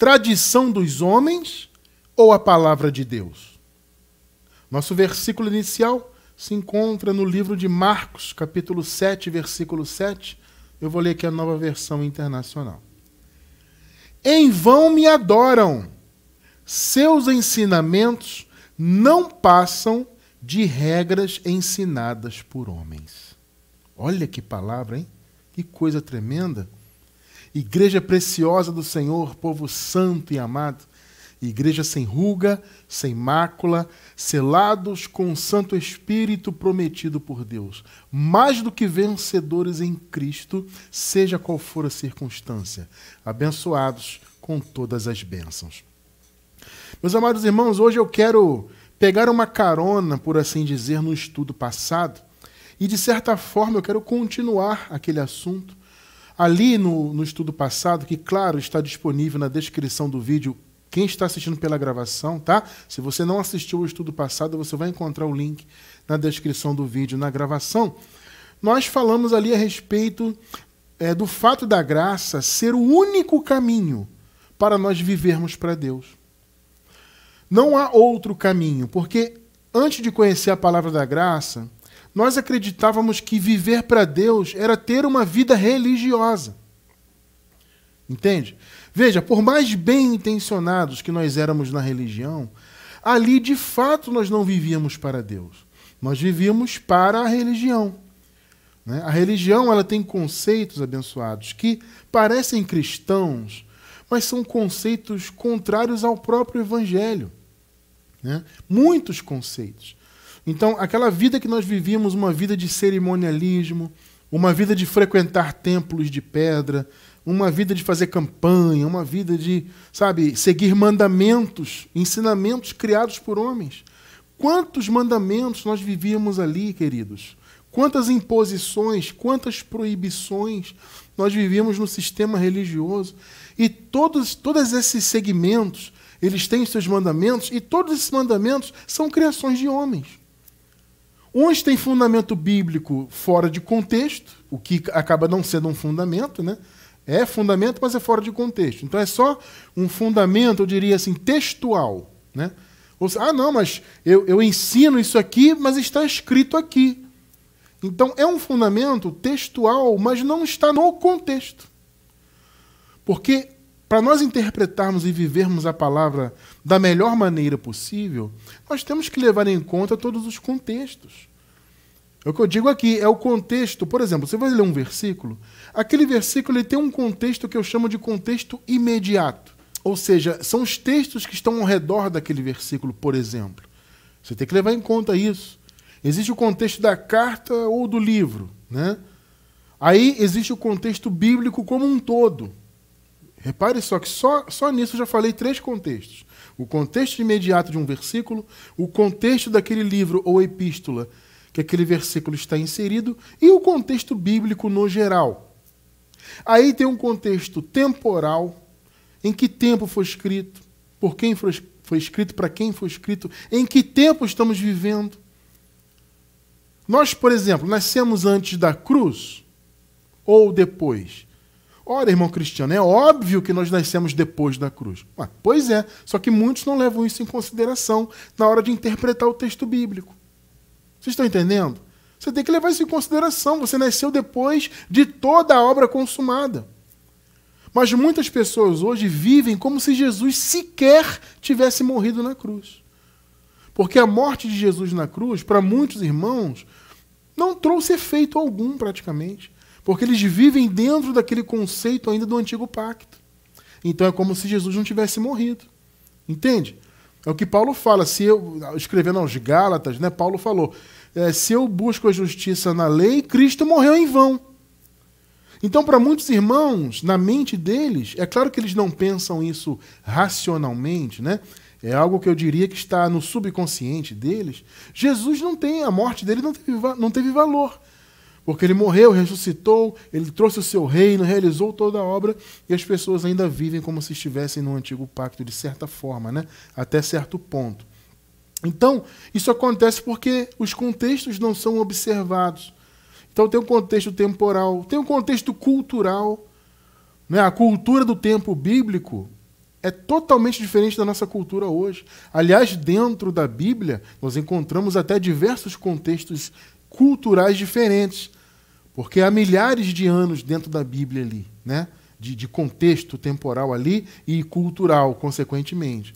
tradição dos homens ou a palavra de Deus? Nosso versículo inicial se encontra no livro de Marcos, capítulo 7, versículo 7. Eu vou ler aqui a Nova Versão Internacional. Em vão me adoram, seus ensinamentos não passam de regras ensinadas por homens. Olha que palavra, hein? Que coisa tremenda. Igreja preciosa do Senhor, povo santo e amado. Igreja sem ruga, sem mácula, selados com o Santo Espírito prometido por Deus. Mais do que vencedores em Cristo, seja qual for a circunstância. Abençoados com todas as bênçãos. Meus amados irmãos, hoje eu quero pegar uma carona, por assim dizer, no estudo passado. E, de certa forma, eu quero continuar aquele assunto. Ali no estudo passado, que, claro, está disponível na descrição do vídeo, quem está assistindo pela gravação, tá? Se você não assistiu o estudo passado, você vai encontrar o link na descrição do vídeo, na gravação. Nós falamos ali a respeito do fato da graça ser o único caminho para nós vivermos para Deus. Não há outro caminho, porque antes de conhecer a palavra da graça, nós acreditávamos que viver para Deus era ter uma vida religiosa. Entende? Veja, por mais bem intencionados que nós éramos na religião, ali de fato nós não vivíamos para Deus. Nós vivíamos para a religião. Né? A religião ela tem conceitos, abençoados, que parecem cristãos, mas são conceitos contrários ao próprio Evangelho. Né? Muitos conceitos. Então, aquela vida que nós vivíamos, uma vida de cerimonialismo, uma vida de frequentar templos de pedra, uma vida de fazer campanha, uma vida de, seguir mandamentos, ensinamentos criados por homens. Quantos mandamentos nós vivíamos ali, queridos? Quantas imposições, quantas proibições nós vivíamos no sistema religioso. E todos esses segmentos, eles têm os seus mandamentos, e todos esses mandamentos são criações de homens. Uns têm fundamento bíblico fora de contexto, o que acaba não sendo um fundamento, né? É fundamento, mas é fora de contexto. Então é só um fundamento, eu diria assim, textual. Né? Não, mas eu ensino isso aqui, mas está escrito aqui. Então é um fundamento textual, mas não está no contexto. Porque para nós interpretarmos e vivermos a palavra da melhor maneira possível, nós temos que levar em conta todos os contextos. O que eu digo aqui é o contexto. Por exemplo, você vai ler um versículo, aquele versículo ele tem um contexto que eu chamo de contexto imediato. Ou seja, são os textos que estão ao redor daquele versículo, por exemplo. Você tem que levar em conta isso. Existe o contexto da carta ou do livro. Né? Aí existe o contexto bíblico como um todo. Repare só que só nisso eu já falei 3 contextos. O contexto imediato de um versículo, o contexto daquele livro ou epístola que aquele versículo está inserido e o contexto bíblico no geral. Aí tem um contexto temporal, em que tempo foi escrito, por quem foi escrito, para quem foi escrito, em que tempo estamos vivendo. Nós, por exemplo, nascemos antes da cruz ou depois? Ora, irmão Cristiano, é óbvio que nós nascemos depois da cruz. Pois é, só que muitos não levam isso em consideração na hora de interpretar o texto bíblico. Vocês estão entendendo? Você tem que levar isso em consideração. Você nasceu depois de toda a obra consumada. Mas muitas pessoas hoje vivem como se Jesus sequer tivesse morrido na cruz. Porque a morte de Jesus na cruz, para muitos irmãos, não trouxe efeito algum praticamente. Porque eles vivem dentro daquele conceito ainda do antigo pacto. Então é como se Jesus não tivesse morrido. Entende? É o que Paulo fala, escrevendo aos Gálatas, né, Paulo falou, se eu busco a justiça na lei, Cristo morreu em vão. Então, para muitos irmãos, na mente deles, é claro que eles não pensam isso racionalmente, né? É algo que eu diria que está no subconsciente deles. Jesus não tem, a morte dele não teve valor. Porque ele morreu, ressuscitou, ele trouxe o seu reino, realizou toda a obra, e as pessoas ainda vivem como se estivessem no antigo pacto, de certa forma, né? Até certo ponto. Então, isso acontece porque os contextos não são observados. Então tem um contexto temporal, tem um contexto cultural. Né? A cultura do tempo bíblico É totalmente diferente da nossa cultura hoje. Aliás, dentro da Bíblia, nós encontramos até diversos contextos culturais diferentes, porque há milhares de anos dentro da Bíblia ali, né? De contexto temporal ali e cultural, consequentemente.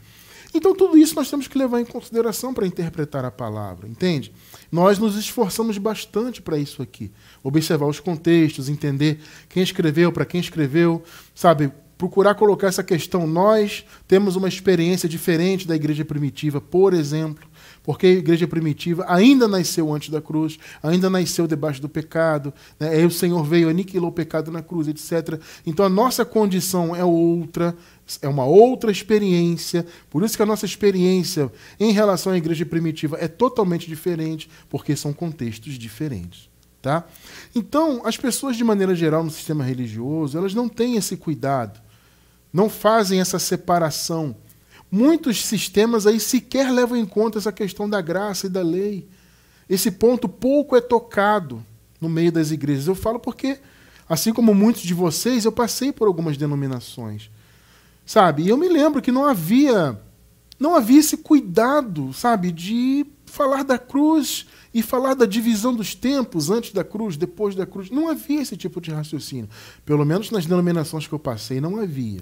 Então, tudo isso nós temos que levar em consideração para interpretar a palavra, entende? Nós nos esforçamos bastante para isso aqui. Observar os contextos, entender quem escreveu, para quem escreveu, sabe? Procurar colocar essa questão. Nós temos uma experiência diferente da igreja primitiva, por exemplo, porque a igreja primitiva ainda nasceu antes da cruz, ainda nasceu debaixo do pecado, né? Aí o Senhor veio, aniquilou o pecado na cruz, etc. Então a nossa condição é outra, é uma outra experiência, por isso que a nossa experiência em relação à igreja primitiva é totalmente diferente, porque são contextos diferentes. Tá? Então, as pessoas, de maneira geral, no sistema religioso, elas não têm esse cuidado, não fazem essa separação. Muitos sistemas aí sequer levam em conta essa questão da graça e da lei. Esse ponto pouco é tocado no meio das igrejas. Eu falo porque, assim como muitos de vocês, eu passei por algumas denominações. Sabe? E eu me lembro que não havia esse cuidado, sabe, de falar da cruz e falar da divisão dos tempos, antes da cruz, depois da cruz. Não havia esse tipo de raciocínio. Pelo menos nas denominações que eu passei, não havia.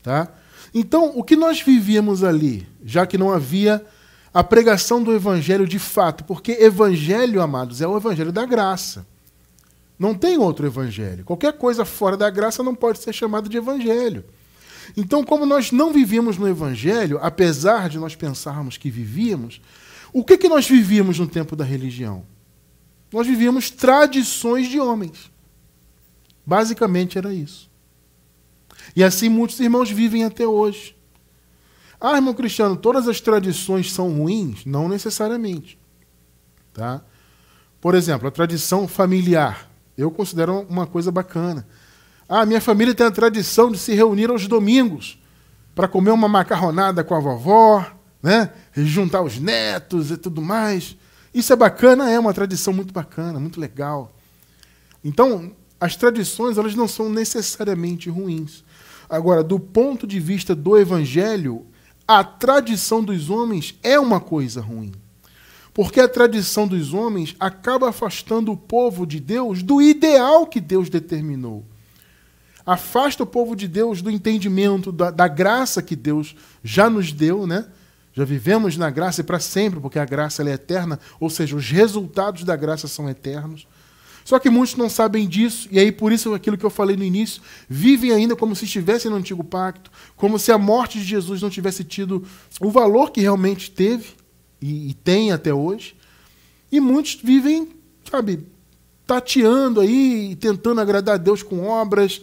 Tá? Então, o que nós vivíamos ali, já que não havia a pregação do evangelho de fato, porque evangelho, amados, é o evangelho da graça. Não tem outro evangelho. Qualquer coisa fora da graça não pode ser chamada de evangelho. Então, como nós não vivíamos no evangelho, apesar de nós pensarmos que vivíamos, o que nós vivíamos no tempo da religião? Nós vivíamos tradições de homens. Basicamente era isso. E assim muitos irmãos vivem até hoje. Ah, irmão Cristiano, todas as tradições são ruins? Não necessariamente. Tá? Por exemplo, a tradição familiar. Eu considero uma coisa bacana. Ah, minha família tem a tradição de se reunir aos domingos para comer uma macarronada com a vovó, né? Juntar os netos e tudo mais. Isso é bacana, é uma tradição muito bacana, muito legal. Então, as tradições, elas não são necessariamente ruins. Agora, do ponto de vista do evangelho, a tradição dos homens é uma coisa ruim. Porque a tradição dos homens acaba afastando o povo de Deus do ideal que Deus determinou. Afasta o povo de Deus do entendimento da graça que Deus já nos deu, né? Já vivemos na graça e para sempre, porque a graça ela é eterna, ou seja, os resultados da graça são eternos. Só que muitos não sabem disso, e aí por isso aquilo que eu falei no início, vivem ainda como se estivessem no antigo pacto, como se a morte de Jesus não tivesse tido o valor que realmente teve, e tem até hoje. E muitos vivem, sabe, tateando aí, tentando agradar a Deus com obras,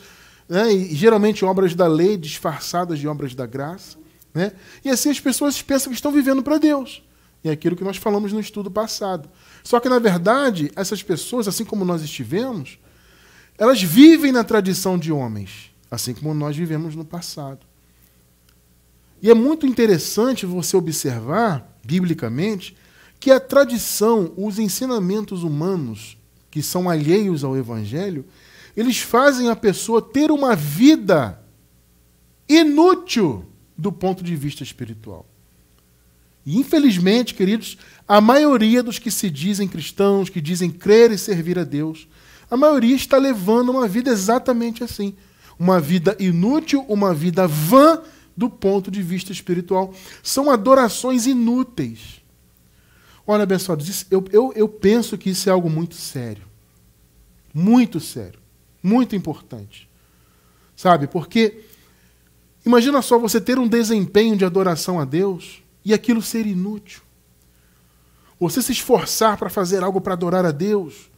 né, e geralmente obras da lei disfarçadas de obras da graça. Né? E assim as pessoas pensam que estão vivendo para Deus. É aquilo que nós falamos no estudo passado. Só que, na verdade, essas pessoas, assim como nós estivemos, elas vivem na tradição de homens, assim como nós vivemos no passado. E é muito interessante você observar, biblicamente, que a tradição, os ensinamentos humanos que são alheios ao Evangelho, eles fazem a pessoa ter uma vida inútil do ponto de vista espiritual. E, infelizmente, queridos, a maioria dos que se dizem cristãos, que dizem crer e servir a Deus, a maioria está levando uma vida exatamente assim. Uma vida inútil, uma vida vã do ponto de vista espiritual. São adorações inúteis. Olha, abençoados, eu penso que isso é algo muito sério. Muito sério. Muito importante. Sabe? Porque imagina só você ter um desempenho de adoração a Deus e aquilo ser inútil. Você se esforçar para fazer algo para adorar a Deus,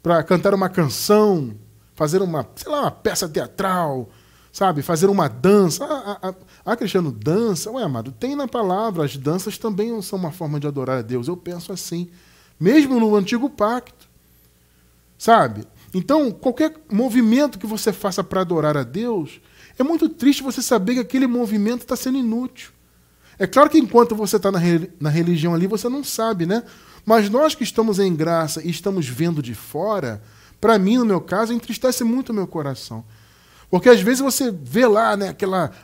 para cantar uma canção, fazer uma peça teatral, sabe? Fazer uma dança. Cristiano, dança? Ué, amado, tem na palavra, as danças também são uma forma de adorar a Deus. Eu penso assim. Mesmo no antigo pacto. Sabe? Então, qualquer movimento que você faça para adorar a Deus, é muito triste você saber que aquele movimento está sendo inútil. É claro que enquanto você está na religião ali, você não sabe, né? Mas nós que estamos em graça e estamos vendo de fora, para mim, no meu caso, entristece muito o meu coração. Porque às vezes você vê lá, né,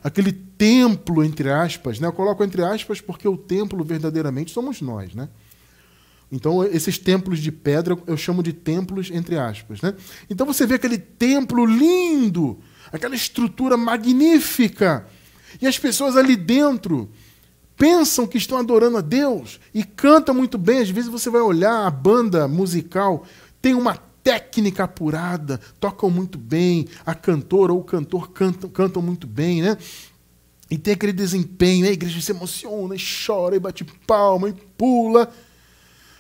aquele templo, entre aspas, né? Eu coloco entre aspas porque o templo verdadeiramente somos nós, né? Então, esses templos de pedra eu chamo de templos entre aspas, né? Então você vê aquele templo lindo, aquela estrutura magnífica, e as pessoas ali dentro pensam que estão adorando a Deus e cantam muito bem. Às vezes você vai olhar a banda musical, tem uma técnica apurada, tocam muito bem, a cantora ou o cantor cantam muito bem, né? E tem aquele desempenho, a igreja se emociona, e chora, e bate palma, e pula.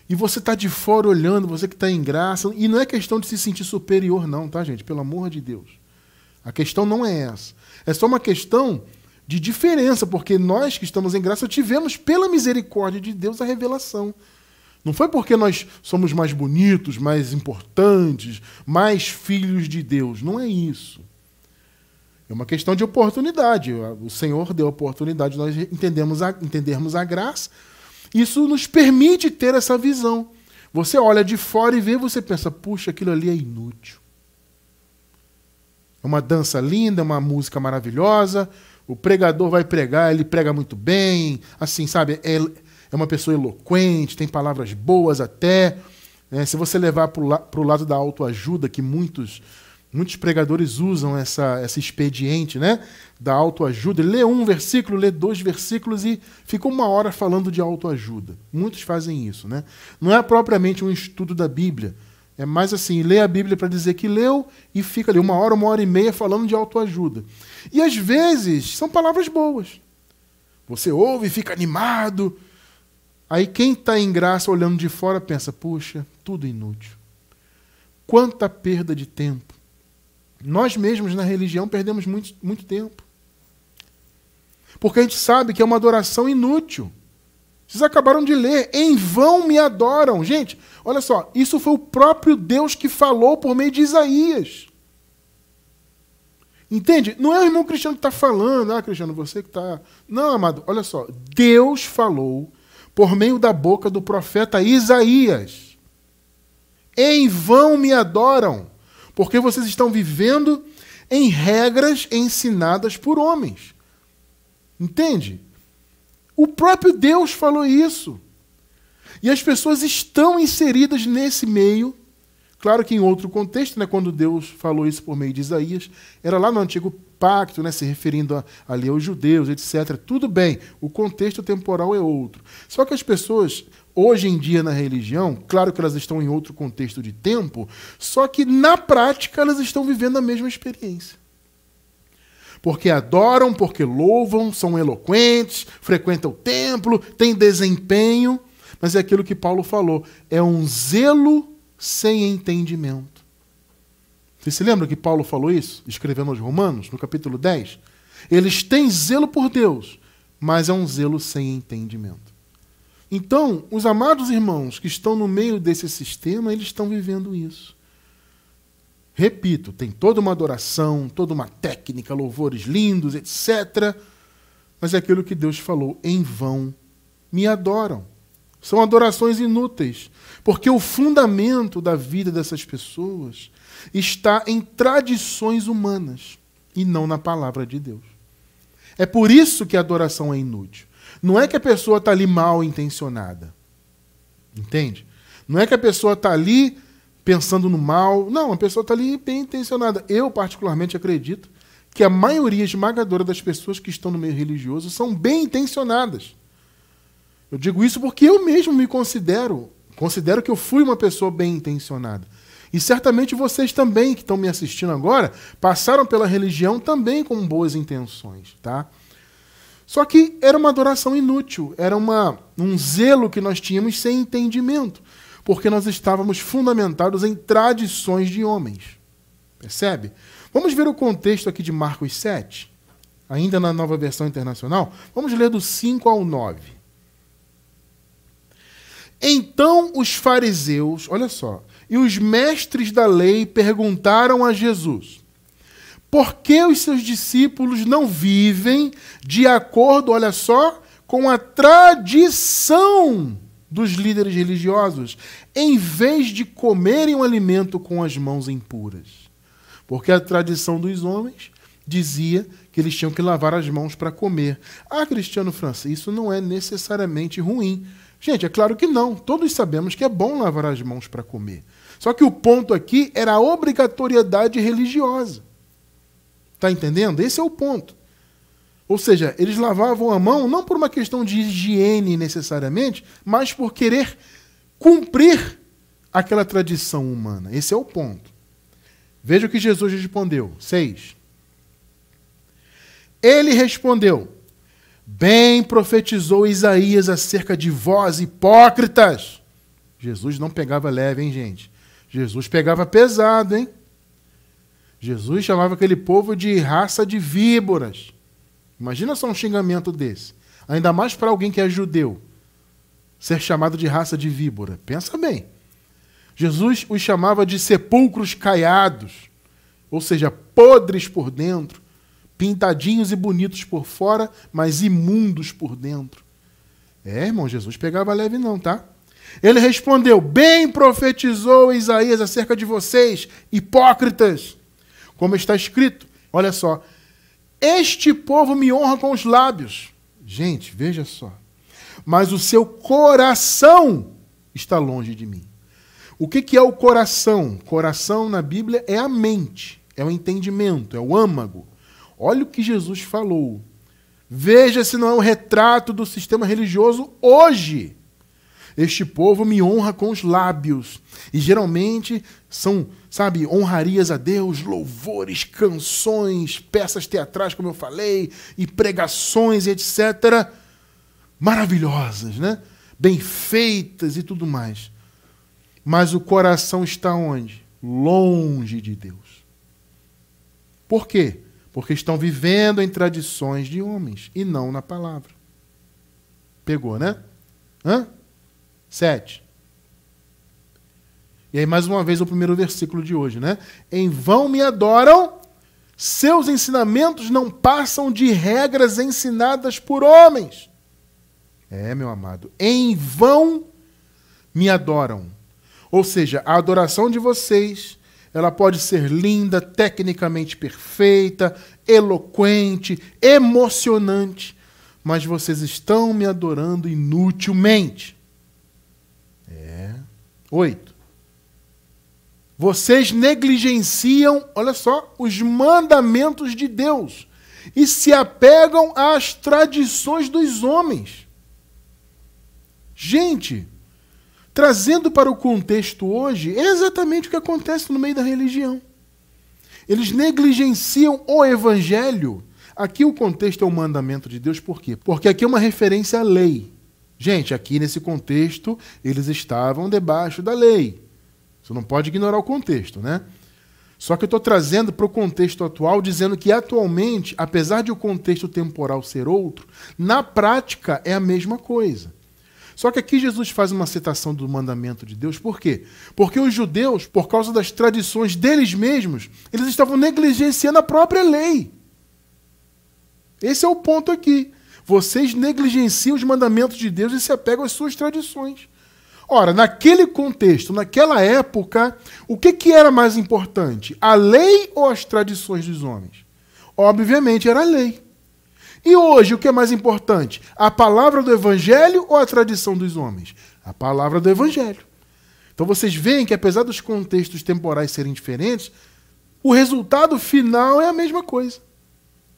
E você está de fora olhando, você que está em graça. E não é questão de se sentir superior, não, tá, gente? Pelo amor de Deus. A questão não é essa. É só uma questão de diferença, porque nós que estamos em graça tivemos, pela misericórdia de Deus, a revelação. Não foi porque nós somos mais bonitos, mais importantes, mais filhos de Deus. Não é isso. É uma questão de oportunidade. O Senhor deu a oportunidade de nós entendermos a graça. Isso nos permite ter essa visão. Você olha de fora e vê, você pensa, puxa, aquilo ali é inútil. É uma dança linda, uma música maravilhosa, o pregador vai pregar, ele prega muito bem, assim, sabe, é uma pessoa eloquente, tem palavras boas até. Né? Se você levar para o lado da autoajuda, que muitos pregadores usam esse expediente, né, da autoajuda, ele lê um versículo, lê 2 versículos e fica 1 hora falando de autoajuda. Muitos fazem isso. Né? Não é propriamente um estudo da Bíblia, é mais assim, lê a Bíblia para dizer que leu e fica ali 1 hora e meia falando de autoajuda. E às vezes são palavras boas. Você ouve e fica animado. Aí quem está em graça olhando de fora pensa, puxa, tudo inútil. Quanta perda de tempo. Nós mesmos na religião perdemos muito tempo. Porque a gente sabe que é uma adoração inútil. Vocês acabaram de ler, em vão me adoram. Gente, olha só, isso foi o próprio Deus que falou por meio de Isaías. Entende? Não é o irmão Cristiano que está falando, Cristiano, você que está... Não, amado, olha só, Deus falou por meio da boca do profeta Isaías. Em vão me adoram, porque vocês estão vivendo em regras ensinadas por homens. Entende? O próprio Deus falou isso. E as pessoas estão inseridas nesse meio. Claro que em outro contexto, né, quando Deus falou isso por meio de Isaías, era lá no Antigo Pacto, né, se referindo ali aos judeus, etc. Tudo bem, o contexto temporal é outro. Só que as pessoas, hoje em dia na religião, claro que elas estão em outro contexto de tempo, só que na prática elas estão vivendo a mesma experiência. Porque adoram, porque louvam, são eloquentes, frequentam o templo, têm desempenho, mas é aquilo que Paulo falou, é um zelo sem entendimento. Você se lembra que Paulo falou isso, escrevendo aos Romanos, no capítulo 10? Eles têm zelo por Deus, mas é um zelo sem entendimento. Então, os amados irmãos que estão no meio desse sistema, eles estão vivendo isso. Repito, tem toda uma adoração, toda uma técnica, louvores lindos, etc. Mas é aquilo que Deus falou, em vão me adoram. São adorações inúteis, porque o fundamento da vida dessas pessoas está em tradições humanas e não na palavra de Deus. É por isso que a adoração é inútil. Não é que a pessoa está ali mal intencionada. Entende? Não é que a pessoa está ali pensando no mal. Não, a pessoa está ali bem intencionada. Eu, particularmente, acredito que a maioria esmagadora das pessoas que estão no meio religioso são bem intencionadas. Eu digo isso porque eu mesmo me considero que eu fui uma pessoa bem intencionada. E certamente vocês também, que estão me assistindo agora, passaram pela religião também com boas intenções, tá? Só que era uma adoração inútil, era um zelo que nós tínhamos sem entendimento, porque nós estávamos fundamentados em tradições de homens. Percebe? Vamos ver o contexto aqui de Marcos 7, ainda na Nova Versão Internacional. Vamos ler do 5 ao 9. Então os fariseus, olha só, e os mestres da lei perguntaram a Jesus: por que os seus discípulos não vivem de acordo, olha só, com a tradição dos líderes religiosos, em vez de comerem o alimento com as mãos impuras? Porque a tradição dos homens dizia que eles tinham que lavar as mãos para comer. Ah, Cristiano França, isso não é necessariamente ruim. Gente, é claro que não. Todos sabemos que é bom lavar as mãos para comer. Só que o ponto aqui era a obrigatoriedade religiosa. Está entendendo? Esse é o ponto. Ou seja, eles lavavam a mão não por uma questão de higiene necessariamente, mas por querer cumprir aquela tradição humana. Esse é o ponto. Veja o que Jesus respondeu. 6. Ele respondeu: bem profetizou Isaías acerca de vós, hipócritas. Jesus não pegava leve, hein, gente? Jesus pegava pesado, hein? Jesus chamava aquele povo de raça de víboras. Imagina só um xingamento desse. Ainda mais para alguém que é judeu. Ser chamado de raça de víbora. Pensa bem. Jesus os chamava de sepulcros caiados. Ou seja, podres por dentro. Pintadinhos e bonitos por fora, mas imundos por dentro. Irmão, Jesus pegava leve não, tá? Ele respondeu: bem profetizou Isaías acerca de vocês, hipócritas. Como está escrito, olha só. Este povo me honra com os lábios. Gente, veja só. Mas o seu coração está longe de mim. O que é o coração? Coração na Bíblia é a mente, é o entendimento, é o âmago. Olha o que Jesus falou. Veja se não é um retrato do sistema religioso hoje. Este povo me honra com os lábios. E geralmente são, sabe, honrarias a Deus, louvores, canções, peças teatrais, como eu falei, e pregações, etc. Maravilhosas, né? Bem feitas e tudo mais. Mas o coração está onde? Longe de Deus. Por quê? Porque estão vivendo em tradições de homens e não na palavra. Pegou, né? 7. E aí, mais uma vez, o primeiro versículo de hoje, né? Em vão me adoram, seus ensinamentos não passam de regras ensinadas por homens. Meu amado, em vão me adoram. Ou seja, a adoração de vocês, ela pode ser linda, tecnicamente perfeita, eloquente, emocionante, mas vocês estão me adorando inutilmente. 8. Vocês negligenciam, olha só, os mandamentos de Deus e se apegam às tradições dos homens. Gente, trazendo para o contexto hoje, é exatamente o que acontece no meio da religião. Eles negligenciam o evangelho. Aqui o contexto é o mandamento de Deus, por quê? Porque aqui é uma referência à lei. Gente, aqui nesse contexto, eles estavam debaixo da lei. Você não pode ignorar o contexto, né? Só que eu estou trazendo para o contexto atual, dizendo que atualmente, apesar de o contexto temporal ser outro, na prática é a mesma coisa. Só que aqui Jesus faz uma citação do mandamento de Deus, por quê? Porque os judeus, por causa das tradições deles mesmos, eles estavam negligenciando a própria lei. Esse é o ponto aqui. Vocês negligenciam os mandamentos de Deus e se apegam às suas tradições. Ora, naquele contexto, naquela época, o que era mais importante? A lei ou as tradições dos homens? Obviamente era a lei. E hoje, o que é mais importante? A palavra do evangelho ou a tradição dos homens? A palavra do evangelho. Então vocês veem que, apesar dos contextos temporais serem diferentes, o resultado final é a mesma coisa.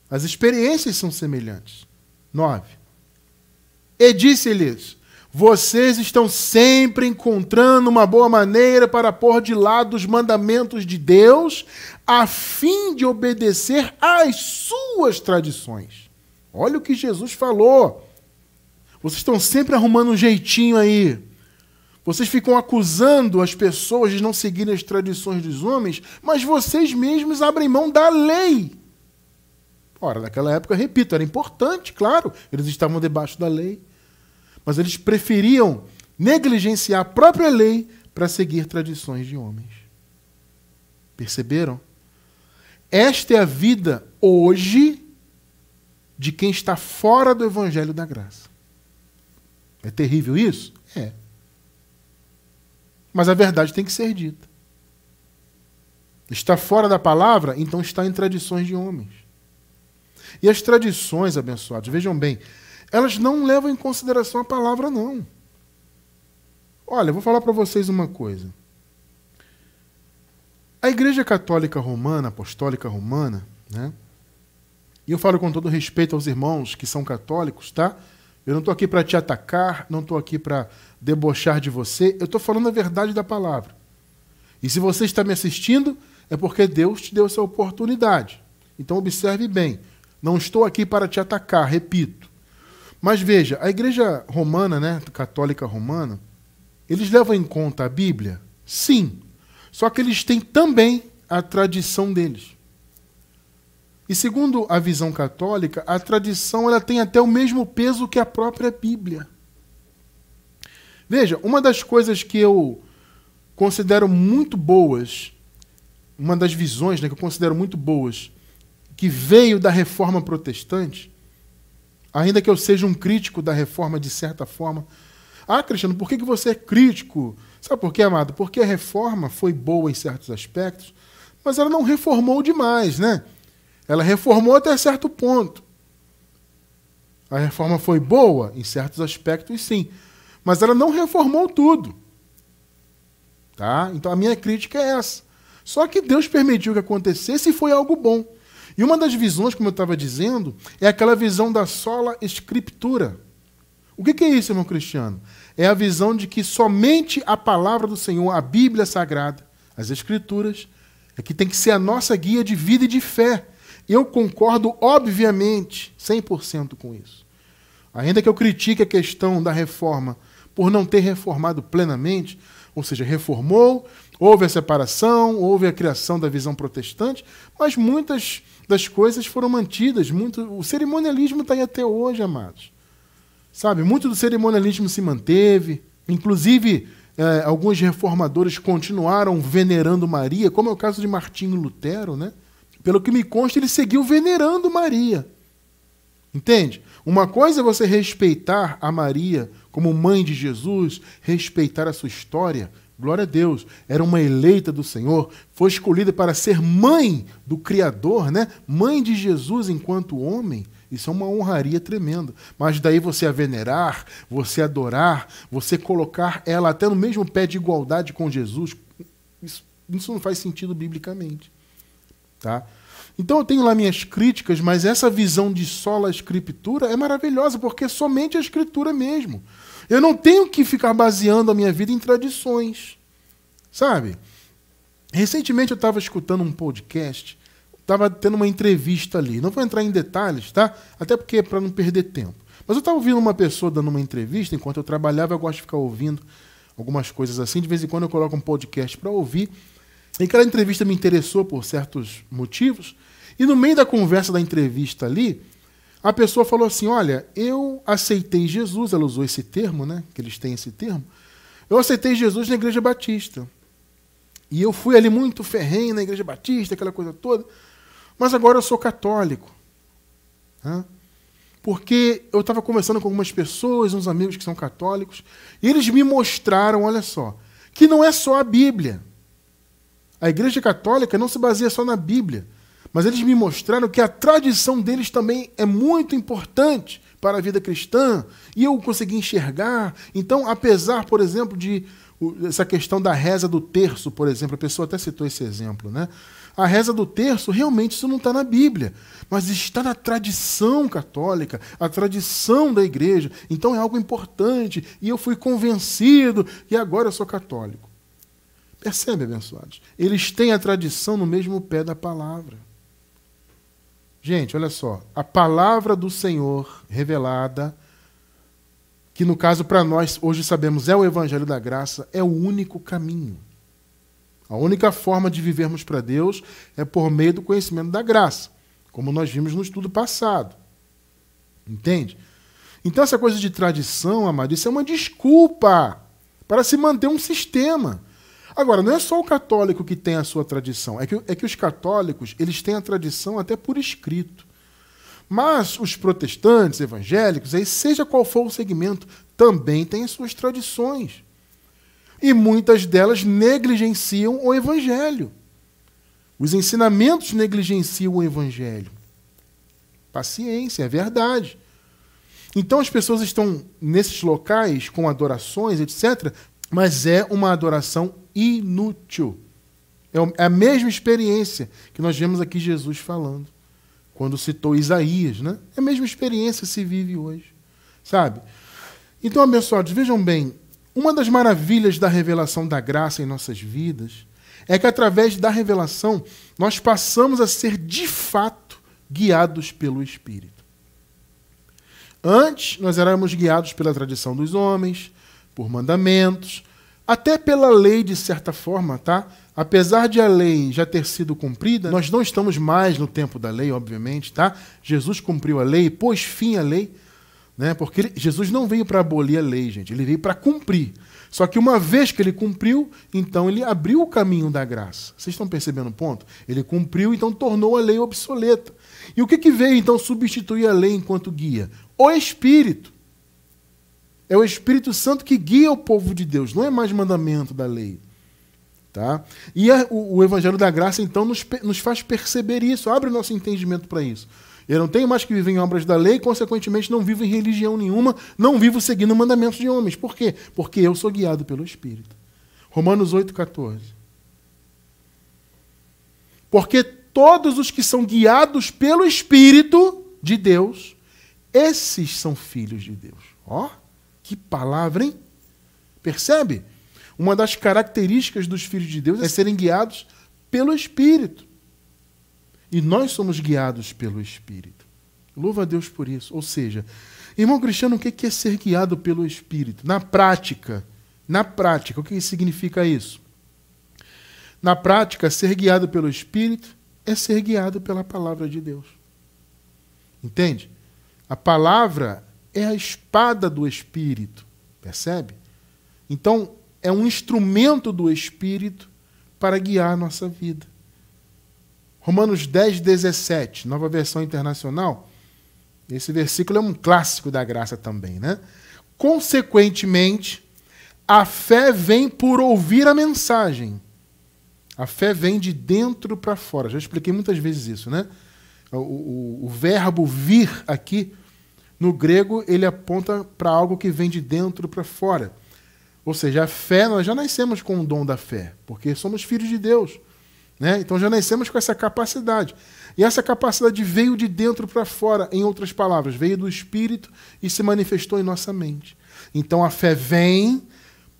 As experiências são semelhantes. 9. E disse-lhes: vocês estão sempre encontrando uma boa maneira para pôr de lado os mandamentos de Deus, a fim de obedecer às suas tradições. Olha o que Jesus falou. Vocês estão sempre arrumando um jeitinho aí. Vocês ficam acusando as pessoas de não seguirem as tradições dos homens, mas vocês mesmos abrem mão da lei. Ora, naquela época, repito, era importante, claro, eles estavam debaixo da lei, mas eles preferiam negligenciar a própria lei para seguir tradições de homens. Perceberam? Esta é a vida hoje de quem está fora do evangelho da graça. É terrível isso? É. Mas a verdade tem que ser dita. Está fora da palavra, então está em tradições de homens. E as tradições, abençoados, vejam bem, elas não levam em consideração a palavra, não. Olha, eu vou falar para vocês uma coisa. A Igreja Católica Romana, Apostólica Romana, né? E eu falo com todo respeito aos irmãos que são católicos, tá? Eu não estou aqui para te atacar, não estou aqui para debochar de você, eu estou falando a verdade da palavra. E se você está me assistindo, é porque Deus te deu essa oportunidade. Então observe bem, não estou aqui para te atacar, repito. Mas veja, a Igreja Romana, né, Católica Romana, eles levam em conta a Bíblia? Sim. Só que eles têm também a tradição deles. E segundo a visão católica, a tradição ela tem até o mesmo peso que a própria Bíblia. Veja, uma das coisas que eu considero muito boas, uma das visões, né, que eu considero muito boas, que veio da Reforma Protestante, ainda que eu seja um crítico da Reforma de certa forma. Ah, Cristiano, por que você é crítico? Sabe por quê, amado? Porque a Reforma foi boa em certos aspectos, mas ela não reformou demais, né? Ela reformou até certo ponto. A Reforma foi boa em certos aspectos, sim, mas ela não reformou tudo. Tá? Então a minha crítica é essa. Só que Deus permitiu que acontecesse e foi algo bom. E uma das visões, como eu estava dizendo, é aquela visão da sola escritura. O que é isso, irmão Cristiano? É a visão de que somente a palavra do Senhor, a Bíblia Sagrada, as Escrituras, é que tem que ser a nossa guia de vida e de fé. Eu concordo, obviamente, 100% com isso. Ainda que eu critique a questão da reforma por não ter reformado plenamente, ou seja, reformou, houve a separação, houve a criação da visão protestante, mas muitas das coisas foram mantidas. O cerimonialismo está aí até hoje, amados. Sabe, muito do cerimonialismo se manteve, inclusive alguns reformadores continuaram venerando Maria, como é o caso de Martinho Lutero, né? Pelo que me consta, ele seguiu venerando Maria. Entende? Uma coisa é você respeitar a Maria como mãe de Jesus, respeitar a sua história. Glória a Deus. Era uma eleita do Senhor, foi escolhida para ser mãe do Criador, né? Mãe de Jesus enquanto homem. Isso é uma honraria tremenda. Mas daí você a venerar, você adorar, você colocar ela até no mesmo pé de igualdade com Jesus, isso não faz sentido biblicamente. Tá? Então eu tenho lá minhas críticas, mas essa visão de sola escritura é maravilhosa, porque é somente a escritura mesmo. Eu não tenho que ficar baseando a minha vida em tradições. Sabe? Recentemente eu estava escutando um podcast, estava tendo uma entrevista ali. Não vou entrar em detalhes, tá? Até porque é para não perder tempo. Mas eu estava ouvindo uma pessoa dando uma entrevista, enquanto eu trabalhava, eu gosto de ficar ouvindo algumas coisas assim. De vez em quando eu coloco um podcast para ouvir. E aquela entrevista me interessou por certos motivos. E no meio da conversa da entrevista ali, a pessoa falou assim, olha, eu aceitei Jesus, ela usou esse termo, né? Que eles têm esse termo. Eu aceitei Jesus na Igreja Batista. E eu fui ali muito ferrenho na Igreja Batista, aquela coisa toda. Mas agora eu sou católico. Né? Porque eu estava conversando com algumas pessoas, uns amigos que são católicos, e eles me mostraram, olha só, que não é só a Bíblia. A Igreja Católica não se baseia só na Bíblia, mas eles me mostraram que a tradição deles também é muito importante para a vida cristã, e eu consegui enxergar. Então, apesar, por exemplo, de essa questão da reza do terço, por exemplo, a pessoa até citou esse exemplo, né? A reza do terço, realmente isso não está na Bíblia, mas está na tradição católica, a tradição da igreja. Então é algo importante, e eu fui convencido, e agora eu sou católico. Percebe, abençoados? Eles têm a tradição no mesmo pé da palavra. Gente, olha só, a palavra do Senhor revelada, que no caso para nós hoje sabemos é o Evangelho da Graça, é o único caminho. A única forma de vivermos para Deus é por meio do conhecimento da graça, como nós vimos no estudo passado. Entende? Então essa coisa de tradição, amado, isso é uma desculpa para se manter um sistema. Agora, não é só o católico que tem a sua tradição, é que os católicos eles têm a tradição até por escrito. Mas os protestantes, evangélicos, aí, seja qual for o segmento, também têm as suas tradições. E muitas delas negligenciam o Evangelho. Os ensinamentos negligenciam o Evangelho. Paciência, é verdade. Então as pessoas estão nesses locais com adorações, etc., mas é uma adoração inútil. É a mesma experiência que nós vemos aqui Jesus falando, quando citou Isaías, né? É a mesma experiência que se vive hoje, sabe? Então, abençoados, vejam bem, uma das maravilhas da revelação da graça em nossas vidas é que, através da revelação, nós passamos a ser, de fato, guiados pelo Espírito. Antes, nós éramos guiados pela tradição dos homens, por mandamentos, até pela lei, de certa forma, tá? Apesar de a lei já ter sido cumprida, nós não estamos mais no tempo da lei, obviamente, tá? Jesus cumpriu a lei, pôs fim à lei, né? Porque Jesus não veio para abolir a lei, gente, ele veio para cumprir. Só que uma vez que ele cumpriu, então ele abriu o caminho da graça. Vocês estão percebendo o ponto? Ele cumpriu, então tornou a lei obsoleta. E o que veio, então, substituir a lei enquanto guia? O Espírito. É o Espírito Santo que guia o povo de Deus, não é mais mandamento da lei. Tá? E o Evangelho da Graça, então, nos faz perceber isso, abre o nosso entendimento para isso. Eu não tenho mais que viver em obras da lei, consequentemente não vivo em religião nenhuma, não vivo seguindo mandamentos de homens. Por quê? Porque eu sou guiado pelo Espírito. Romanos 8,14. Porque todos os que são guiados pelo Espírito de Deus, esses são filhos de Deus. Ó, que palavra, hein? Percebe? Uma das características dos filhos de Deus é serem guiados pelo Espírito. E nós somos guiados pelo Espírito. Louva a Deus por isso. Ou seja, irmão Cristiano, o que é ser guiado pelo Espírito? Na prática, o que significa isso? Na prática, ser guiado pelo Espírito é ser guiado pela palavra de Deus. Entende? A palavra é a espada do Espírito. Percebe? Então, é um instrumento do Espírito para guiar a nossa vida. Romanos 10:17, nova versão internacional. Esse versículo é um clássico da graça também, né? Consequentemente, a fé vem por ouvir a mensagem. A fé vem de dentro para fora. Já expliquei muitas vezes isso, né? O verbo vir aqui, no grego, ele aponta para algo que vem de dentro para fora. Ou seja, a fé, nós já nascemos com o dom da fé, porque somos filhos de Deus. Né? Então já nascemos com essa capacidade. E essa capacidade veio de dentro para fora, em outras palavras, veio do Espírito e se manifestou em nossa mente. Então a fé vem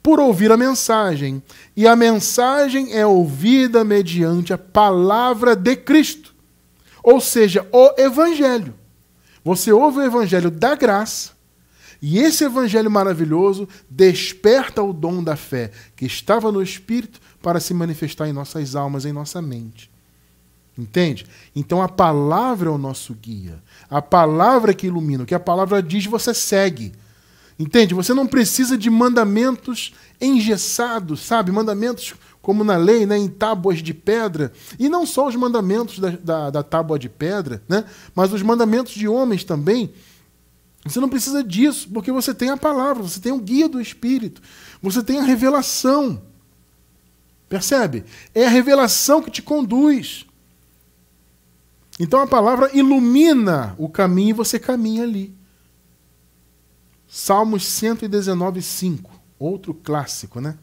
por ouvir a mensagem. E a mensagem é ouvida mediante a palavra de Cristo. Ou seja, o Evangelho. Você ouve o Evangelho da graça, e esse Evangelho maravilhoso desperta o dom da fé que estava no Espírito para se manifestar em nossas almas, em nossa mente. Entende? Então a palavra é o nosso guia. A palavra que ilumina. O que a palavra diz, você segue. Entende? Você não precisa de mandamentos engessados, sabe? Mandamentos como na lei, né? Em tábuas de pedra. E não só os mandamentos da tábua de pedra, né? Mas os mandamentos de homens também. Você não precisa disso, porque você tem a palavra, você tem o guia do Espírito, você tem a revelação. Percebe? É a revelação que te conduz. Então a palavra ilumina o caminho e você caminha ali. Salmos 119:5, outro clássico, né?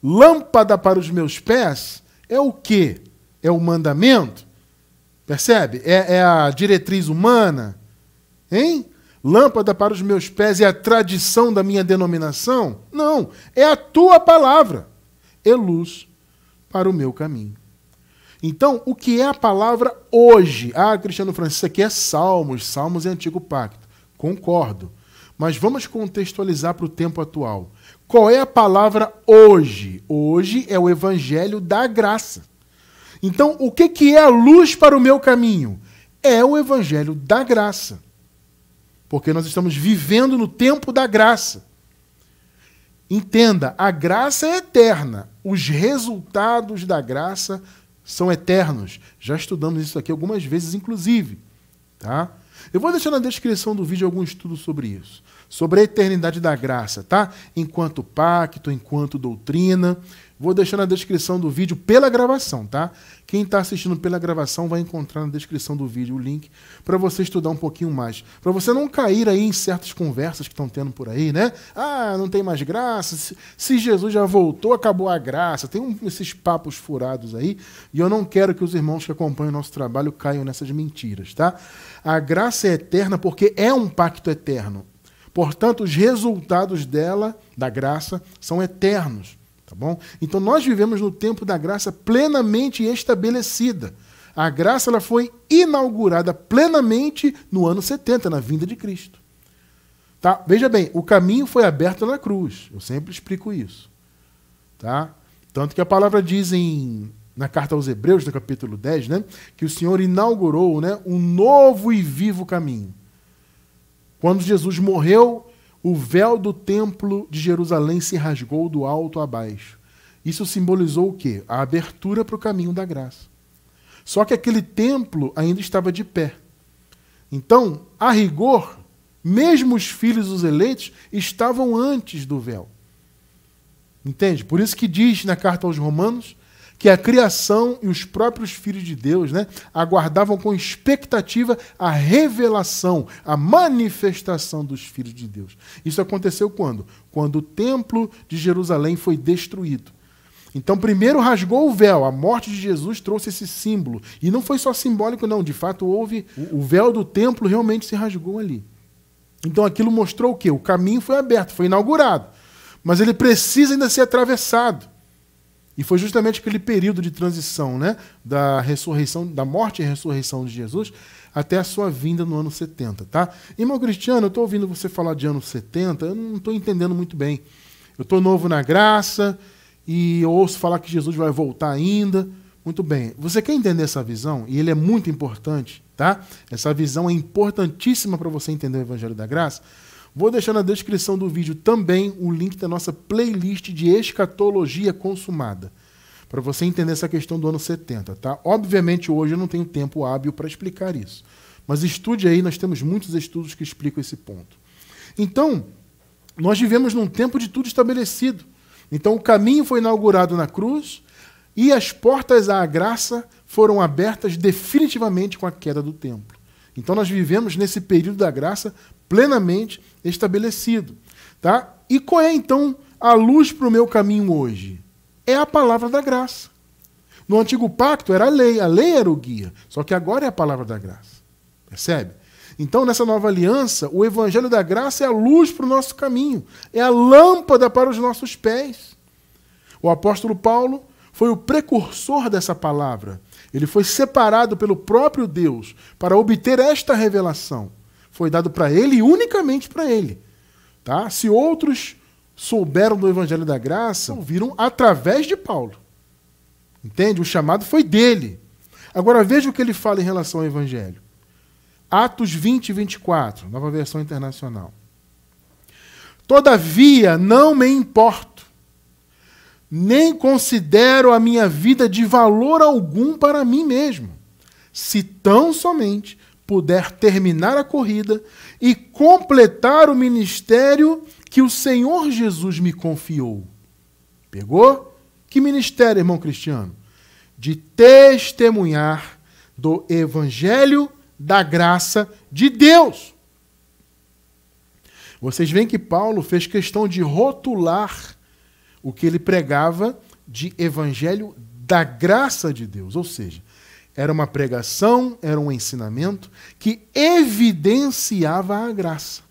Lâmpada para os meus pés é o quê? É o mandamento? Percebe? É a diretriz humana? Hein? Lâmpada para os meus pés é a tradição da minha denominação? Não, é a tua palavra. É luz para o meu caminho. Então, o que é a palavra hoje? Ah, Cristiano Francisco, isso aqui é Salmos. Salmos é Antigo Pacto. Concordo. Mas vamos contextualizar para o tempo atual. Qual é a palavra hoje? Hoje é o Evangelho da Graça. Então, o que é a luz para o meu caminho? É o Evangelho da Graça. Porque nós estamos vivendo no tempo da graça. Entenda, a graça é eterna. Os resultados da graça são eternos. Já estudamos isso aqui algumas vezes, inclusive. Tá? Eu vou deixar na descrição do vídeo algum estudo sobre isso. Sobre a eternidade da graça, tá? Enquanto pacto, enquanto doutrina. Vou deixar na descrição do vídeo pela gravação, tá? Quem está assistindo pela gravação vai encontrar na descrição do vídeo o link para você estudar um pouquinho mais. Para você não cair aí em certas conversas que estão tendo por aí, né? Ah, não tem mais graça. Se Jesus já voltou, acabou a graça. Tem esses papos furados aí. E eu não quero que os irmãos que acompanham o nosso trabalho caiam nessas mentiras, tá? A graça é eterna porque é um pacto eterno. Portanto, os resultados dela, da graça, são eternos. Tá bom? Então nós vivemos no tempo da graça plenamente estabelecida. A graça ela foi inaugurada plenamente no ano 70, na vinda de Cristo. Tá? Veja bem, o caminho foi aberto na cruz. Eu sempre explico isso. Tá? Tanto que a palavra diz na carta aos Hebreus, no capítulo 10, né, que o Senhor inaugurou, né, um novo e vivo caminho. Quando Jesus morreu, o véu do templo de Jerusalém se rasgou do alto a baixo. Isso simbolizou o quê? A abertura para o caminho da graça. Só que aquele templo ainda estava de pé. Então, a rigor, mesmo os filhos dos eleitos estavam antes do véu. Entende? Por isso que diz na carta aos Romanos que a criação e os próprios filhos de Deus, né, aguardavam com expectativa a revelação, a manifestação dos filhos de Deus. Isso aconteceu quando? Quando o templo de Jerusalém foi destruído. Então, primeiro rasgou o véu, a morte de Jesus trouxe esse símbolo. E não foi só simbólico, não. De fato, houve o véu do templo realmente se rasgou ali. Então, aquilo mostrou o quê? O caminho foi aberto, foi inaugurado. Mas ele precisa ainda ser atravessado. E foi justamente aquele período de transição, né, da ressurreição, da morte e ressurreição de Jesus até a sua vinda no ano 70. Tá? Irmão Cristiano, eu estou ouvindo você falar de ano 70, eu não estou entendendo muito bem. Eu estou novo na graça e eu ouço falar que Jesus vai voltar ainda. Muito bem. Você quer entender essa visão? E ele é muito importante. Tá? Essa visão é importantíssima para você entender o Evangelho da Graça. Vou deixar na descrição do vídeo também o link da nossa playlist de escatologia consumada, para você entender essa questão do ano 70. Tá? Obviamente, hoje eu não tenho tempo hábil para explicar isso, mas estude aí, nós temos muitos estudos que explicam esse ponto. Então, nós vivemos num tempo de tudo estabelecido. Então, o caminho foi inaugurado na cruz e as portas à graça foram abertas definitivamente com a queda do templo. Então, nós vivemos nesse período da graça plenamente estabelecido. Tá? E qual é, então, a luz para o meu caminho hoje? É a palavra da graça. No Antigo Pacto era a lei era o guia, só que agora é a palavra da graça. Percebe? Então, nessa nova aliança, o Evangelho da Graça é a luz para o nosso caminho, é a lâmpada para os nossos pés. O apóstolo Paulo foi o precursor dessa palavra. Ele foi separado pelo próprio Deus para obter esta revelação. Foi dado para ele e unicamente para ele. Tá? Se outros souberam do Evangelho da Graça, ouviram através de Paulo. Entende? O chamado foi dele. Agora veja o que ele fala em relação ao Evangelho. Atos 20 e 24, nova versão internacional. Todavia não me importo, nem considero a minha vida de valor algum para mim mesmo, se tão somente puder terminar a corrida e completar o ministério que o Senhor Jesus me confiou. Pegou? Que ministério, irmão Cristiano? De testemunhar do Evangelho da graça de Deus. Vocês veem que Paulo fez questão de rotular o que ele pregava de Evangelho da graça de Deus, ou seja, era uma pregação, era um ensinamento que evidenciava a graça,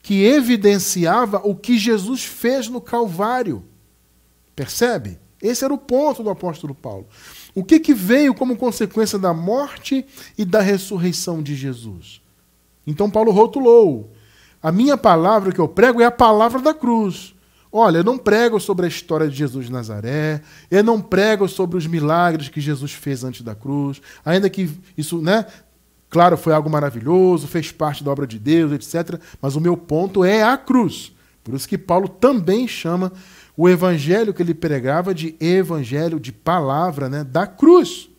que evidenciava o que Jesus fez no Calvário. Percebe? Esse era o ponto do apóstolo Paulo. O que veio como consequência da morte e da ressurreição de Jesus? Então Paulo rotulou: a minha palavra que eu prego é a palavra da cruz. Olha, eu não prego sobre a história de Jesus de Nazaré, eu não prego sobre os milagres que Jesus fez antes da cruz, ainda que isso, né, claro, foi algo maravilhoso, fez parte da obra de Deus, etc. Mas o meu ponto é a cruz. Por isso que Paulo também chama o evangelho que ele pregava de evangelho de palavra, né, da cruz.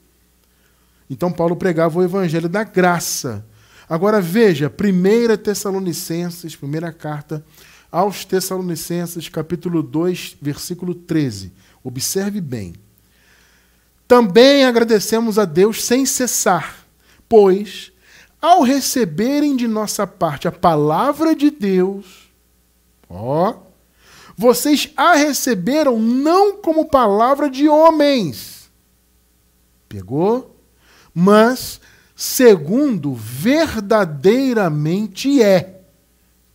Então Paulo pregava o evangelho da graça. Agora veja, 1 Tessalonicenses, primeira carta aos Tessalonicenses, capítulo 2, versículo 13. Observe bem. Também agradecemos a Deus sem cessar, pois, ao receberem de nossa parte a palavra de Deus, vocês a receberam não como palavra de homens, pegou? Mas segundo verdadeiramente é,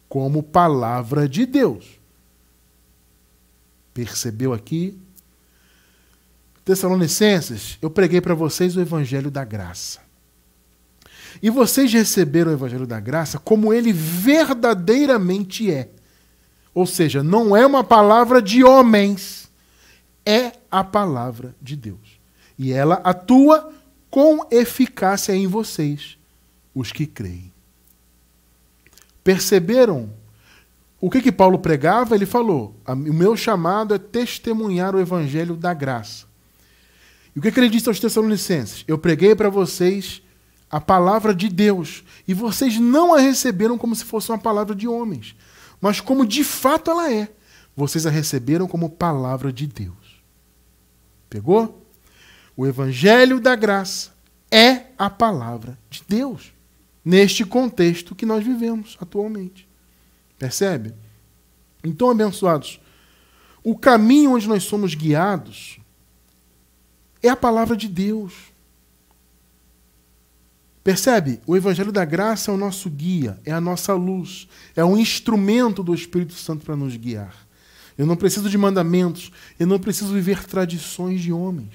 como palavra de Deus. Percebeu aqui? Tessalonicenses, eu preguei para vocês o Evangelho da Graça. E vocês receberam o Evangelho da Graça como ele verdadeiramente é. Ou seja, não é uma palavra de homens, é a palavra de Deus. E ela atua com eficácia em vocês, os que creem. Perceberam o que Paulo pregava? Ele falou, o meu chamado é testemunhar o Evangelho da Graça. E o que ele disse aos Tessalonicenses? Eu preguei para vocês a palavra de Deus, e vocês não a receberam como se fosse uma palavra de homens, mas como de fato ela é. Vocês a receberam como palavra de Deus. Pegou? O Evangelho da Graça é a palavra de Deus, neste contexto que nós vivemos atualmente. Percebe? Então, abençoados, o caminho onde nós somos guiados é a palavra de Deus. Percebe? O Evangelho da Graça é o nosso guia, é a nossa luz, é um instrumento do Espírito Santo para nos guiar. Eu não preciso de mandamentos, eu não preciso viver tradições de homens.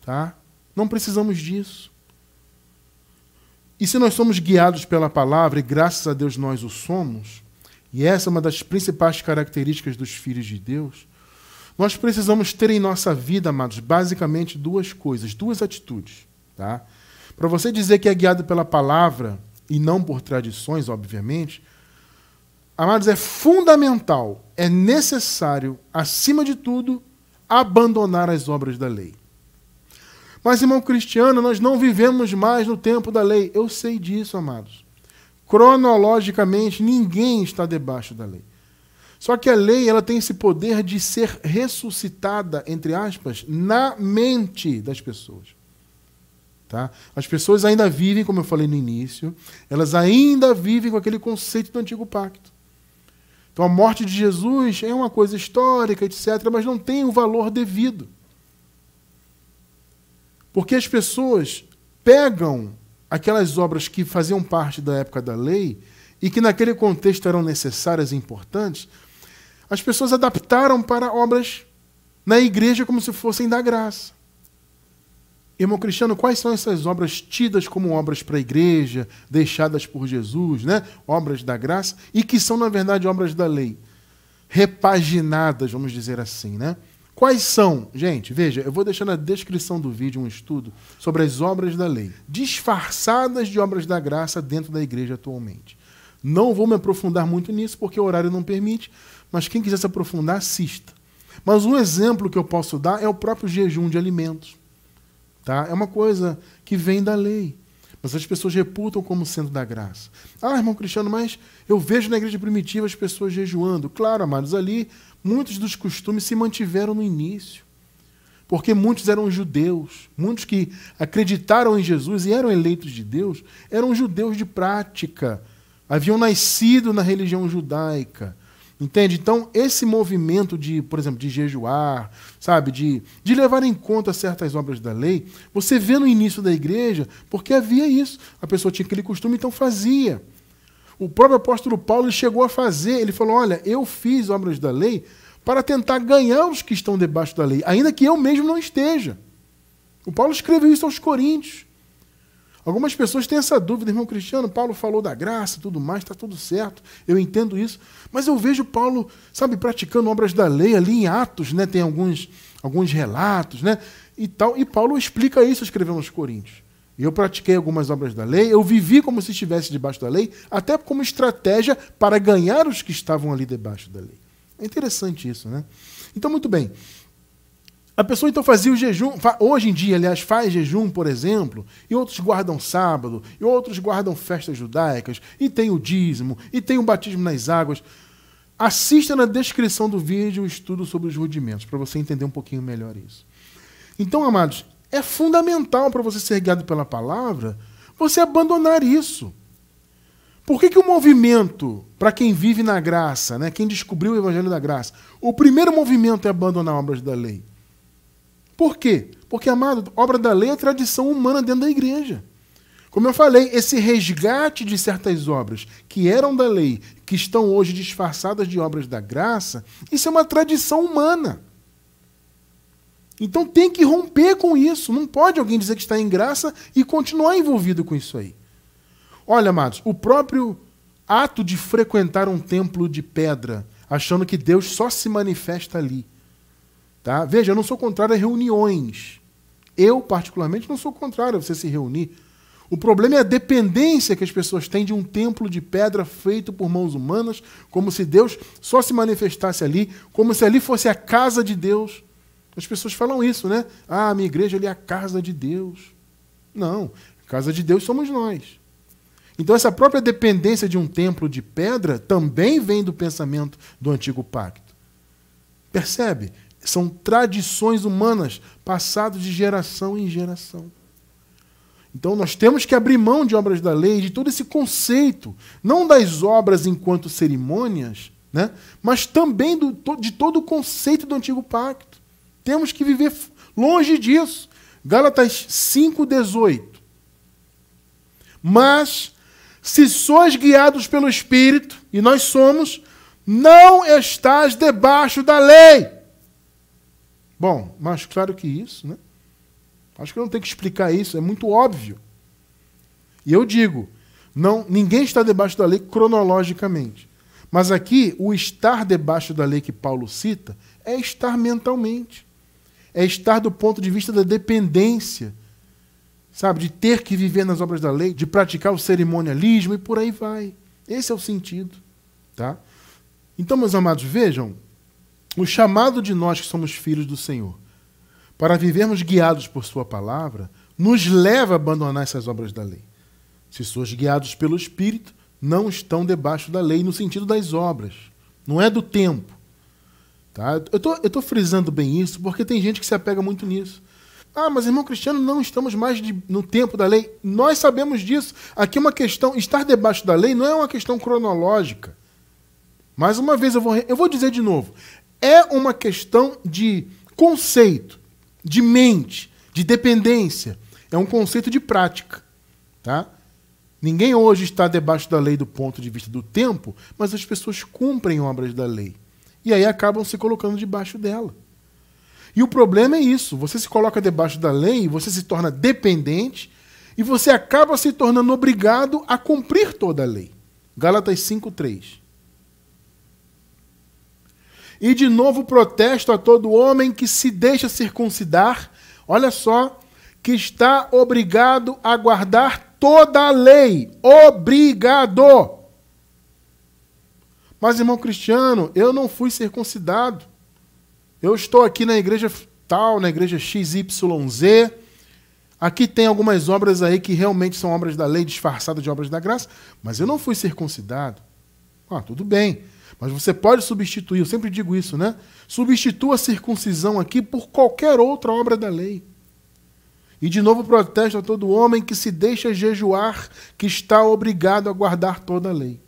Tá? Não precisamos disso. E se nós somos guiados pela palavra, e graças a Deus nós o somos, e essa é uma das principais características dos filhos de Deus, nós precisamos ter em nossa vida, amados, basicamente duas coisas, duas atitudes. Tá? Para você dizer que é guiado pela palavra, e não por tradições, obviamente, amados, é fundamental, é necessário, acima de tudo, abandonar as obras da lei. Mas, irmão Cristiano, nós não vivemos mais no tempo da lei. Eu sei disso, amados. Cronologicamente, ninguém está debaixo da lei. Só que a lei ela tem esse poder de ser ressuscitada, entre aspas, na mente das pessoas. Tá? As pessoas ainda vivem, como eu falei no início, elas ainda vivem com aquele conceito do Antigo Pacto. Então a morte de Jesus é uma coisa histórica, etc., mas não tem o valor devido. Porque as pessoas pegam aquelas obras que faziam parte da época da lei e que naquele contexto eram necessárias e importantes, as pessoas adaptaram para obras na igreja como se fossem da graça. Irmão Cristiano, quais são essas obras tidas como obras para a igreja, deixadas por Jesus, né? Obras da graça, e que são, na verdade, obras da lei? Repaginadas, vamos dizer assim, né? Quais são? Gente, veja, eu vou deixar na descrição do vídeo um estudo sobre as obras da lei, disfarçadas de obras da graça dentro da igreja atualmente. Não vou me aprofundar muito nisso, porque o horário não permite, mas quem quiser se aprofundar, assista. Mas um exemplo que eu posso dar é o próprio jejum de alimentos. Tá? É uma coisa que vem da lei, mas as pessoas reputam como sendo da graça. Ah, irmão Cristiano, mas eu vejo na igreja primitiva as pessoas jejuando. Claro, amados, ali muitos dos costumes se mantiveram no início, porque muitos eram judeus, muitos que acreditaram em Jesus e eram eleitos de Deus, eram judeus de prática, haviam nascido na religião judaica. Entende? Então, esse movimento de, por exemplo, de jejuar, sabe, de levar em conta certas obras da lei, você vê no início da igreja, porque havia isso. A pessoa tinha aquele costume, então fazia. O próprio apóstolo Paulo chegou a fazer, ele falou, olha, eu fiz obras da lei para tentar ganhar os que estão debaixo da lei, ainda que eu mesmo não esteja. O Paulo escreveu isso aos Coríntios. Algumas pessoas têm essa dúvida, irmão Cristiano, Paulo falou da graça e tudo mais, está tudo certo, eu entendo isso, mas eu vejo Paulo, sabe, praticando obras da lei ali em Atos, né, tem alguns relatos, né, e tal, e Paulo explica isso escrevendo aos Coríntios. Eu pratiquei algumas obras da lei, eu vivi como se estivesse debaixo da lei, até como estratégia para ganhar os que estavam ali debaixo da lei. É interessante isso, né? Então, muito bem. A pessoa então fazia o jejum, hoje em dia, aliás, faz jejum, por exemplo, e outros guardam sábado, e outros guardam festas judaicas, e tem o dízimo, e tem o batismo nas águas. Assista na descrição do vídeo o estudo sobre os rudimentos, para você entender um pouquinho melhor isso. Então, amados, é fundamental para você ser guiado pela palavra, você abandonar isso. Por que o movimento, para quem vive na graça, né, quem descobriu o Evangelho da Graça, o primeiro movimento é abandonar obras da lei? Por quê? Porque, amado, obra da lei é tradição humana dentro da igreja. Como eu falei, esse resgate de certas obras que eram da lei, que estão hoje disfarçadas de obras da graça, isso é uma tradição humana. Então tem que romper com isso. Não pode alguém dizer que está em graça e continuar envolvido com isso aí. Olha, amados, o próprio ato de frequentar um templo de pedra, achando que Deus só se manifesta ali. Tá? Veja, eu não sou contrário a reuniões. Eu, particularmente, não sou contrário a você se reunir. O problema é a dependência que as pessoas têm de um templo de pedra feito por mãos humanas, como se Deus só se manifestasse ali, como se ali fosse a casa de Deus. As pessoas falam isso, né? Ah, a minha igreja ali é a casa de Deus. Não, a casa de Deus somos nós. Então essa própria dependência de um templo de pedra também vem do pensamento do Antigo Pacto. Percebe? São tradições humanas passadas de geração em geração. Então nós temos que abrir mão de obras da lei, de todo esse conceito, não das obras enquanto cerimônias, né? Mas também de todo o conceito do Antigo Pacto. Temos que viver longe disso. Gálatas 5,18. Mas, se sois guiados pelo Espírito, e nós somos, não estás debaixo da lei. Bom, mais claro que isso, né? Acho que eu não tenho que explicar isso, é muito óbvio. E eu digo, não, ninguém está debaixo da lei cronologicamente. Mas aqui, o estar debaixo da lei que Paulo cita é estar mentalmente. É estar do ponto de vista da dependência, sabe? De ter que viver nas obras da lei, de praticar o cerimonialismo e por aí vai. Esse é o sentido. Tá? Então, meus amados, vejam, o chamado de nós que somos filhos do Senhor, para vivermos guiados por sua palavra, nos leva a abandonar essas obras da lei. Se sois guiados pelo Espírito, não estão debaixo da lei, no sentido das obras. Não é do tempo. Tá? Eu tô frisando bem isso, porque tem gente que se apega muito nisso. Ah, mas irmão Cristiano, não estamos mais no tempo da lei. Nós sabemos disso. Aqui é uma questão, estar debaixo da lei não é uma questão cronológica. Mais uma vez, eu vou dizer de novo. É uma questão de conceito, de mente, de dependência. É um conceito de prática. Tá? Ninguém hoje está debaixo da lei do ponto de vista do tempo, mas as pessoas cumprem obras da lei. E aí acabam se colocando debaixo dela. E o problema é isso. Você se coloca debaixo da lei, você se torna dependente e você acaba se tornando obrigado a cumprir toda a lei. Gálatas 5:3. E de novo protesto a todo homem que se deixa circuncidar, olha só, que está obrigado a guardar toda a lei. Obrigado! Mas, irmão Cristiano, eu não fui circuncidado. Eu estou aqui na igreja tal, na igreja XYZ. Aqui tem algumas obras aí que realmente são obras da lei, disfarçadas de obras da graça, mas eu não fui circuncidado. Ah, tudo bem. Mas você pode substituir, eu sempre digo isso, né? Substitua a circuncisão aqui por qualquer outra obra da lei. E de novo protesto a todo homem que se deixa jejuar, que está obrigado a guardar toda a lei.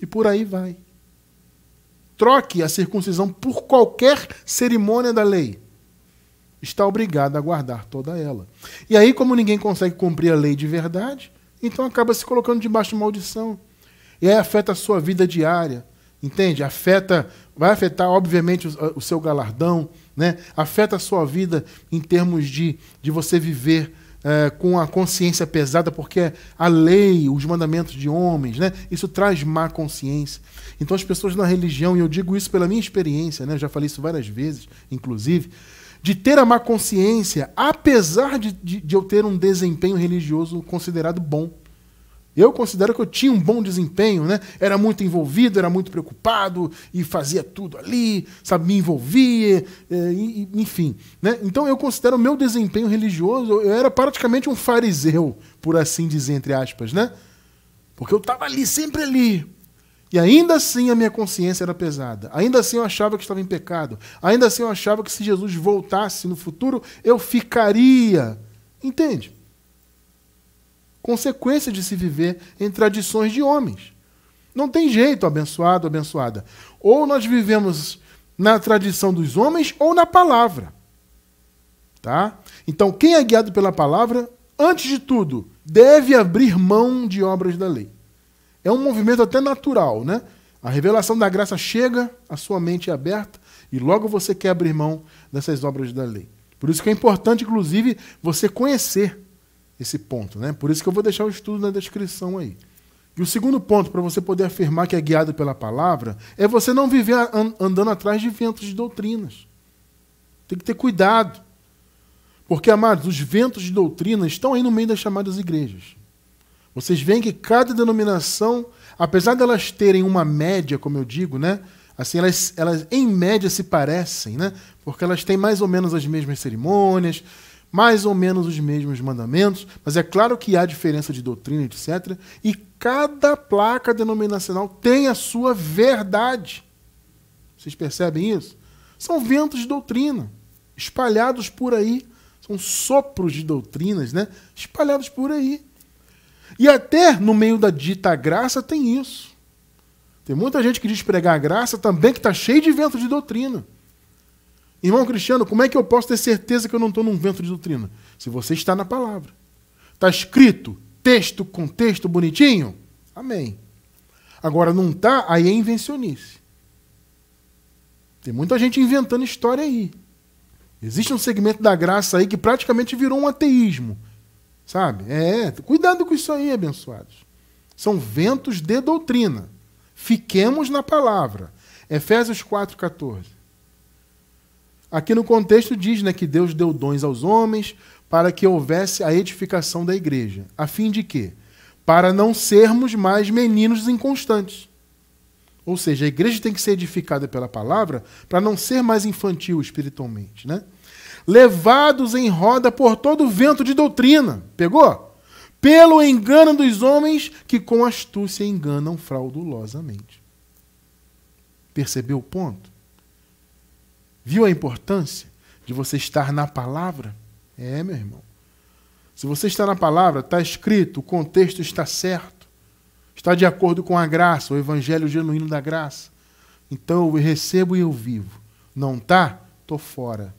E por aí vai. Troque a circuncisão por qualquer cerimônia da lei. Está obrigado a guardar toda ela. E aí, como ninguém consegue cumprir a lei de verdade, então acaba se colocando debaixo de maldição. E aí afeta a sua vida diária. Entende? Vai afetar, obviamente, o seu galardão, né? Afeta a sua vida em termos de você viver com a consciência pesada, porque a lei, os mandamentos de homens, né? Isso traz má consciência. Então as pessoas na religião, e eu digo isso pela minha experiência, né? Eu já falei isso várias vezes, inclusive, de ter a má consciência, apesar de eu ter um desempenho religioso considerado bom. Eu considero que eu tinha um bom desempenho, né? Era muito envolvido, era muito preocupado e fazia tudo ali, sabe? Me envolvia, enfim. Né? Então eu considero o meu desempenho religioso, eu era praticamente um fariseu, por assim dizer, entre aspas, né? Porque eu estava ali, sempre ali. E ainda assim a minha consciência era pesada. Ainda assim eu achava que estava em pecado. Ainda assim eu achava que se Jesus voltasse no futuro, eu ficaria. Entende? Consequência de se viver em tradições de homens. Não tem jeito, abençoado, abençoada. Ou nós vivemos na tradição dos homens ou na palavra. Tá? Então, quem é guiado pela palavra, antes de tudo, deve abrir mão de obras da lei. É um movimento até natural, né? A revelação da graça chega, a sua mente é aberta e logo você quer abrir mão dessas obras da lei. Por isso que é importante, inclusive, você conhecer esse ponto, né? Por isso que eu vou deixar o estudo na descrição aí. E o segundo ponto, para você poder afirmar que é guiado pela palavra, é você não viver andando atrás de ventos de doutrinas. Tem que ter cuidado. Porque, amados, os ventos de doutrina estão aí no meio das chamadas igrejas. Vocês veem que cada denominação, apesar de elas terem uma média, como eu digo, né? Assim, elas em média se parecem, né? Porque elas têm mais ou menos as mesmas cerimônias, mais ou menos os mesmos mandamentos, mas é claro que há diferença de doutrina, etc. E cada placa denominacional tem a sua verdade. Vocês percebem isso? São ventos de doutrina, espalhados por aí. São sopros de doutrinas, né? Espalhados por aí. E até no meio da dita graça tem isso. Tem muita gente que diz pregar a graça também que está cheio de vento de doutrina. Irmão Cristiano, como é que eu posso ter certeza que eu não estou num vento de doutrina? Se você está na palavra. Está escrito, texto, contexto, bonitinho? Amém. Agora não está, aí é invencionice. Tem muita gente inventando história aí. Existe um segmento da graça aí que praticamente virou um ateísmo. Sabe? Cuidado com isso aí, abençoados. São ventos de doutrina. Fiquemos na palavra. Efésios 4,14. Aqui no contexto diz, né, que Deus deu dons aos homens para que houvesse a edificação da igreja. A fim de quê? Para não sermos mais meninos inconstantes. Ou seja, a igreja tem que ser edificada pela palavra para não ser mais infantil espiritualmente, né? Levados em roda por todo vento de doutrina. Pegou? Pelo engano dos homens que com astúcia enganam fraudulosamente. Percebeu o ponto? Viu a importância de você estar na palavra? Meu irmão. Se você está na palavra, está escrito, o contexto está certo. Está de acordo com a graça, o evangelho genuíno da graça. Então eu recebo e eu vivo. Não está? Estou fora.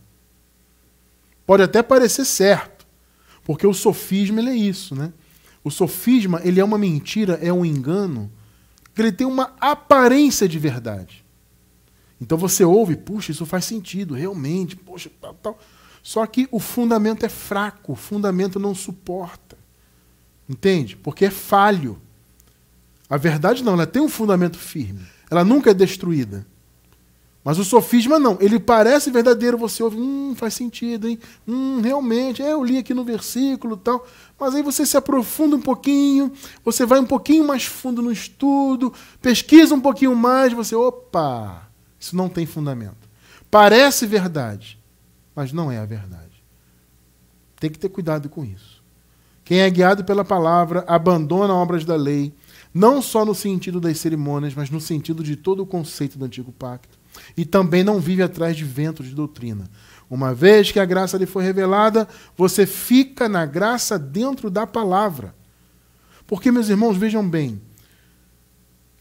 Pode até parecer certo, porque o sofisma ele é isso, né? O sofisma ele é uma mentira, é um engano, que ele tem uma aparência de verdade. Então você ouve, puxa, isso faz sentido, realmente, poxa, tal. Só que o fundamento é fraco, o fundamento não suporta. Entende? Porque é falho. A verdade não, ela tem um fundamento firme. Ela nunca é destruída. Mas o sofisma não. Ele parece verdadeiro, você ouve, faz sentido, hein? Realmente, eu li aqui no versículo e tal. Mas aí você se aprofunda um pouquinho, você vai um pouquinho mais fundo no estudo, pesquisa um pouquinho mais, você, opa, isso não tem fundamento. Parece verdade, mas não é a verdade. Tem que ter cuidado com isso. Quem é guiado pela palavra abandona obras da lei, não só no sentido das cerimônias, mas no sentido de todo o conceito do Antigo Pacto. E também não vive atrás de ventos de doutrina. Uma vez que a graça lhe foi revelada, você fica na graça dentro da palavra. Porque, meus irmãos, vejam bem,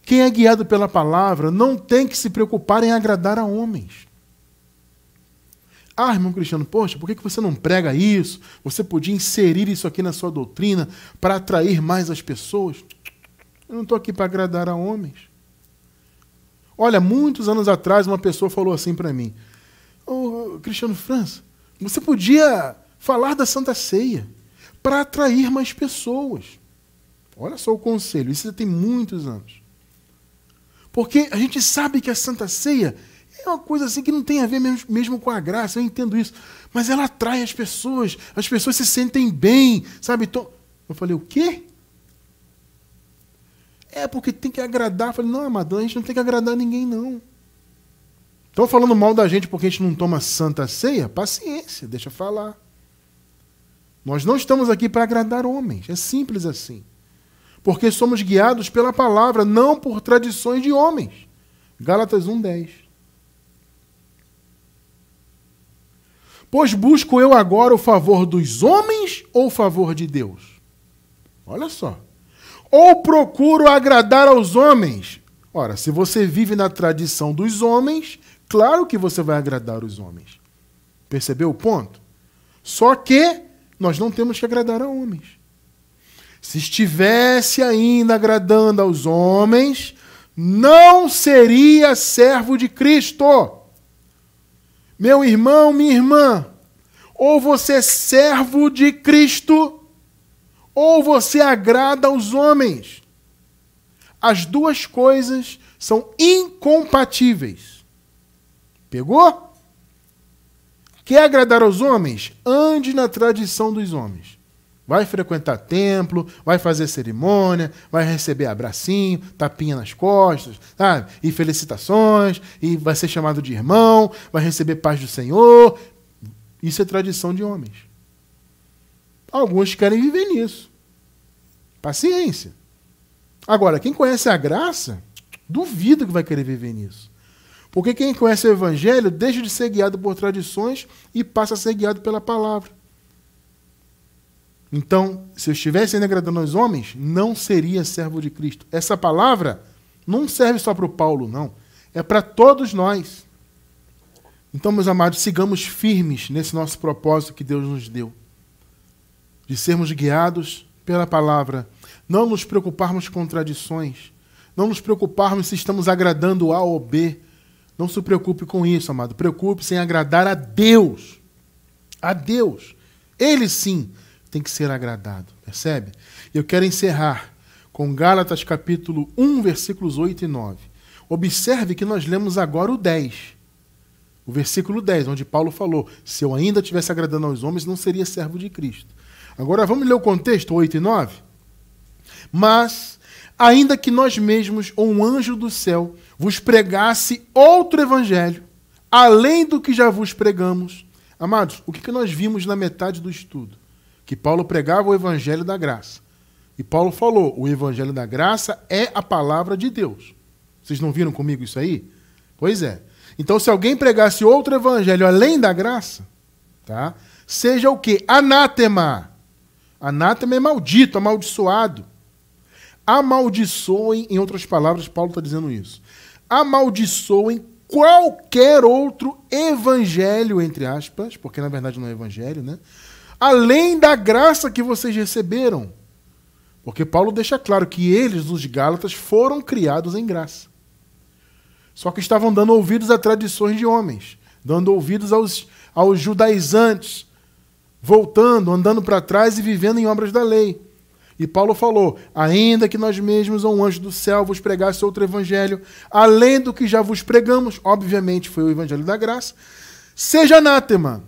quem é guiado pela palavra não tem que se preocupar em agradar a homens. Ah, irmão Cristiano, poxa, por que você não prega isso? Você podia inserir isso aqui na sua doutrina para atrair mais as pessoas? Eu não estou aqui para agradar a homens. Olha, muitos anos atrás, uma pessoa falou assim para mim, Cristiano França, você podia falar da Santa Ceia para atrair mais pessoas. Olha só o conselho, isso já tem muitos anos. Porque a gente sabe que a Santa Ceia é uma coisa assim que não tem a ver mesmo com a graça, eu entendo isso, mas ela atrai as pessoas se sentem bem, sabe? Eu falei, o quê? Porque tem que agradar. Eu falei, não, amado, a gente não tem que agradar ninguém, não. Estão falando mal da gente porque a gente não toma Santa Ceia? Paciência, deixa eu falar. Nós não estamos aqui para agradar homens, é simples assim. porque somos guiados pela palavra, não por tradições de homens. Gálatas 1:10. Pois busco eu agora o favor dos homens ou o favor de Deus? Olha só. Ou procuro agradar aos homens? Ora, se você vive na tradição dos homens, claro que você vai agradar os homens. Percebeu o ponto? Só que nós não temos que agradar a homens. Se estivesse ainda agradando aos homens, não seria servo de Cristo. Meu irmão, minha irmã, ou você é servo de Cristo, ou você agrada aos homens. As duas coisas são incompatíveis. Pegou? Quer agradar aos homens? Ande na tradição dos homens. Vai frequentar templo, vai fazer cerimônia, vai receber abracinho, tapinha nas costas, sabe? E felicitações, e vai ser chamado de irmão, vai receber paz do Senhor. Isso é tradição de homens. Alguns querem viver nisso. Paciência. Agora, quem conhece a graça, duvido que vai querer viver nisso. Porque quem conhece o Evangelho deixa de ser guiado por tradições e passa a ser guiado pela palavra. Então, se eu estivesse ainda agradando aos homens, não seria servo de Cristo. Essa palavra não serve só para o Paulo, não. É para todos nós. Então, meus amados, sigamos firmes nesse nosso propósito que Deus nos deu. De sermos guiados pela palavra. Não nos preocuparmos com tradições. Não nos preocuparmos se estamos agradando A ou B. Não se preocupe com isso, amado. Preocupe-se em agradar a Deus. A Deus. Ele sim tem que ser agradado, percebe? Eu quero encerrar com Gálatas capítulo 1, versículos 8 e 9. Observe que nós lemos agora o 10. O versículo 10, onde Paulo falou, se eu ainda estivesse agradando aos homens, não seria servo de Cristo. Agora vamos ler o contexto, 8 e 9? Mas, ainda que nós mesmos, ou um anjo do céu, vos pregasse outro evangelho, além do que já vos pregamos. Amados, o que nós vimos na metade do estudo? Que Paulo pregava o evangelho da graça. E Paulo falou, o evangelho da graça é a palavra de Deus. Vocês não viram comigo isso aí? Pois é. Então, se alguém pregasse outro evangelho além da graça, tá? Seja o quê? Anátema. Anátema é maldito, amaldiçoado. Amaldiçoem, em outras palavras, Paulo está dizendo isso. Amaldiçoem qualquer outro evangelho, entre aspas, porque na verdade não é evangelho, né? Além da graça que vocês receberam. Porque Paulo deixa claro que eles, os Gálatas, foram criados em graça. Só que estavam dando ouvidos a tradições de homens, dando ouvidos aos judaizantes, voltando, andando para trás e vivendo em obras da lei. E Paulo falou, ainda que nós mesmos ou um anjo do céu vos pregasse outro evangelho, além do que já vos pregamos, obviamente foi o evangelho da graça, seja anátema.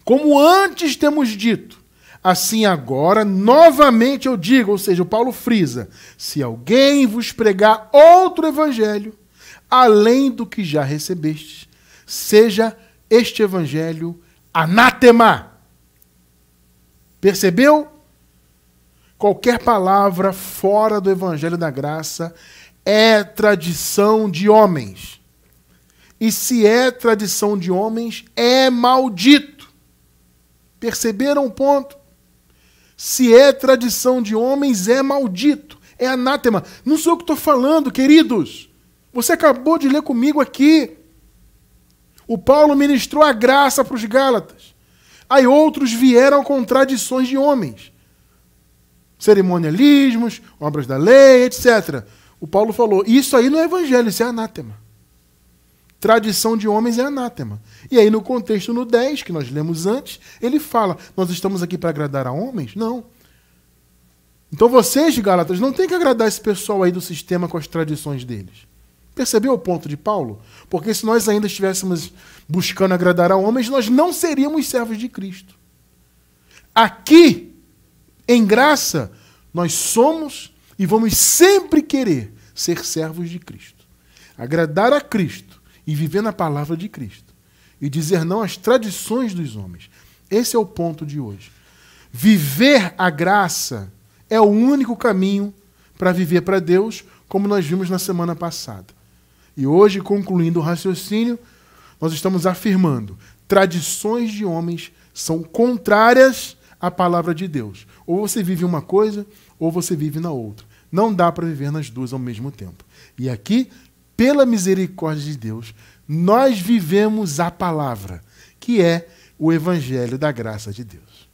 Como antes temos dito, assim agora, novamente eu digo, ou seja, o Paulo frisa, se alguém vos pregar outro evangelho, além do que já recebestes, seja este evangelho anátema. Percebeu? Qualquer palavra fora do evangelho da graça é tradição de homens. E se é tradição de homens, é maldito. Perceberam o ponto? Se é tradição de homens, é maldito, é anátema. Não sou eu que estou falando, queridos. Você acabou de ler comigo aqui. O Paulo ministrou a graça para os Gálatas. Aí outros vieram com tradições de homens. Cerimonialismos, obras da lei, etc. O Paulo falou, isso aí não é evangelho, isso é anátema. Tradição de homens é anátema. E aí no contexto no 10, que nós lemos antes, ele fala, nós estamos aqui para agradar a homens? Não. Então vocês, Gálatas, não tem que agradar esse pessoal aí do sistema com as tradições deles. Percebeu o ponto de Paulo? Porque se nós ainda estivéssemos buscando agradar a homens, nós não seríamos servos de Cristo. Aqui, em graça, nós somos e vamos sempre querer ser servos de Cristo. Agradar a Cristo e viver na palavra de Cristo. E dizer não às tradições dos homens. Esse é o ponto de hoje. Viver a graça é o único caminho para viver para Deus, como nós vimos na semana passada. E hoje, concluindo o raciocínio, nós estamos afirmando: tradições de homens são contrárias à palavra de Deus. Ou você vive uma coisa, ou você vive na outra. Não dá para viver nas duas ao mesmo tempo. E aqui, pela misericórdia de Deus, nós vivemos a palavra, que é o Evangelho da graça de Deus.